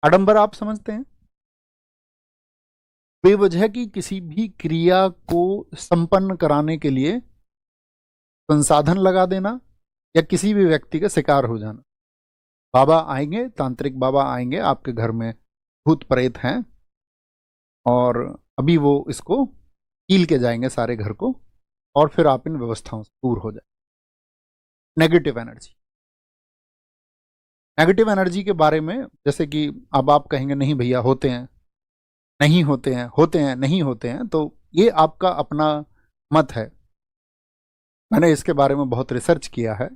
आडंबर आप समझते हैं? बेवजह की किसी भी क्रिया को संपन्न कराने के लिए संसाधन लगा देना या किसी भी व्यक्ति का शिकार हो जाना। बाबा आएंगे, तांत्रिक बाबा आएंगे, आपके घर में भूत प्रेत हैं और अभी वो इसको कील के जाएंगे सारे घर को, और फिर आप इन व्यवस्थाओं से दूर हो जाए। नेगेटिव एनर्जी, नेगेटिव एनर्जी के बारे में जैसे कि अब आप कहेंगे नहीं भैया होते हैं, नहीं होते हैं, होते हैं, नहीं होते हैं, तो ये आपका अपना मत है। मैंने इसके बारे में बहुत रिसर्च किया है।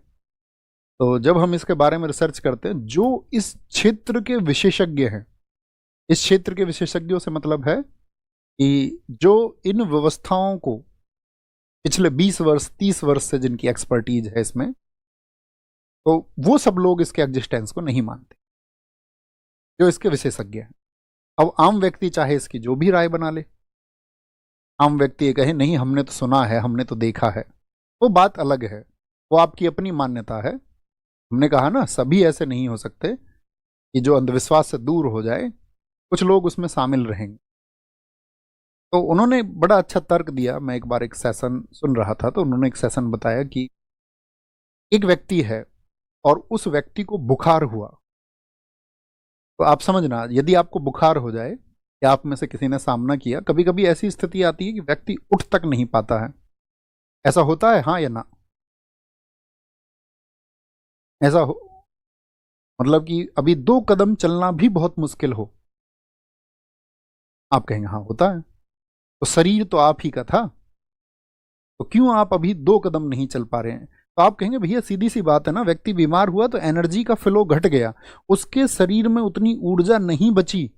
तो जब हम इसके बारे में रिसर्च करते हैं, जो इस क्षेत्र के विशेषज्ञ हैं, इस क्षेत्र के विशेषज्ञों से मतलब है कि जो इन व्यवस्थाओं को पिछले 20 वर्ष 30 वर्ष से जिनकी एक्सपर्टीज है इसमें, तो वो सब लोग इसके एग्जिस्टेंस को नहीं मानते, जो इसके विशेषज्ञ हैं। अब आम व्यक्ति चाहे इसकी जो भी राय बना ले, आम व्यक्ति ये कहे नहीं हमने तो सुना है, हमने तो देखा है, वो बात अलग है, वो आपकी अपनी मान्यता है। हमने कहा ना, सभी ऐसे नहीं हो सकते कि जो अंधविश्वास से दूर हो जाए, कुछ लोग उसमें शामिल रहेंगे। तो उन्होंने बड़ा अच्छा तर्क दिया। मैं एक बार एक सेशन सुन रहा था, तो उन्होंने एक सेशन बताया कि एक व्यक्ति है और उस व्यक्ति को बुखार हुआ। तो आप समझना, यदि आपको बुखार हो जाए, या आप में से किसी ने सामना किया, कभी कभी ऐसी स्थिति आती है कि व्यक्ति उठ तक नहीं पाता है। ऐसा होता है, हाँ या ना? ऐसा हो मतलब कि अभी 2 कदम चलना भी बहुत मुश्किल हो। आप कहेंगे हाँ होता है, तो शरीर तो आप ही का था, तो क्यों आप अभी 2 कदम नहीं चल पा रहे हैं? तो आप कहेंगे भैया सीधी सी बात है ना, व्यक्ति बीमार हुआ तो एनर्जी का फ्लो घट गया, उसके शरीर में उतनी ऊर्जा नहीं बची,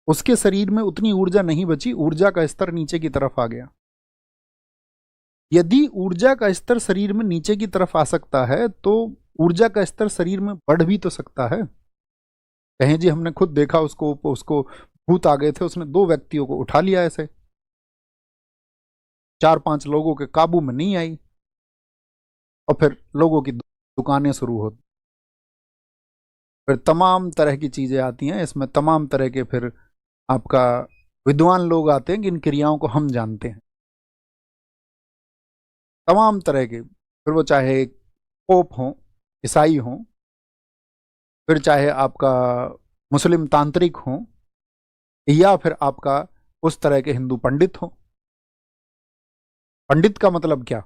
उसके शरीर में उतनी ऊर्जा नहीं बची, ऊर्जा का स्तर नीचे की तरफ आ गया। यदि ऊर्जा का स्तर शरीर में नीचे की तरफ आ सकता है, तो ऊर्जा का स्तर शरीर में बढ़ भी तो सकता है। कहें जी हमने खुद देखा, उसको उसको भूत आ गए थे, उसने 2 व्यक्तियों को उठा लिया, ऐसे 4-5 लोगों के काबू में नहीं आई, और फिर लोगों की दुकानें शुरू होती, फिर तमाम तरह की चीजें आती हैं इसमें, तमाम तरह के फिर आपका विद्वान लोग आते हैं कि इन क्रियाओं को हम जानते हैं, तमाम तरह के, फिर वो चाहे पोप हों, ईसाई हों, फिर चाहे आपका मुस्लिम तांत्रिक हों, या फिर आपका उस तरह के हिंदू पंडित हों। पंडित का मतलब क्या?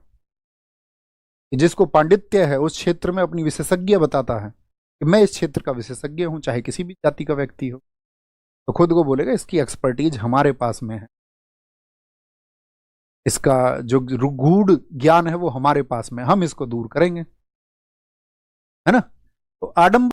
कि जिसको पांडित्य है, उस क्षेत्र में अपनी विशेषज्ञ बताता है कि मैं इस क्षेत्र का विशेषज्ञ हूं, चाहे किसी भी जाति का व्यक्ति हो, तो खुद को बोलेगा इसकी एक्सपर्टीज हमारे पास में है, इसका जो गूढ़ ज्ञान है वो हमारे पास में, हम इसको दूर करेंगे, है ना? तो आडंबर